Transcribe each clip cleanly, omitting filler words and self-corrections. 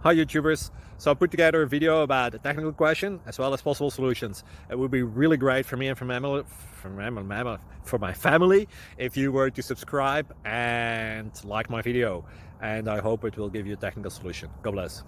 Hi YouTubers. So I put together a video about a technical question as well as possible solutions. It would be really great for me and for my family if you were to subscribe and like my video, and I hope it will give you a technical solution. God bless.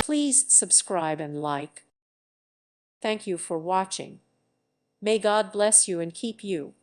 Please subscribe and like. Thank you for watching. May God bless you and keep you.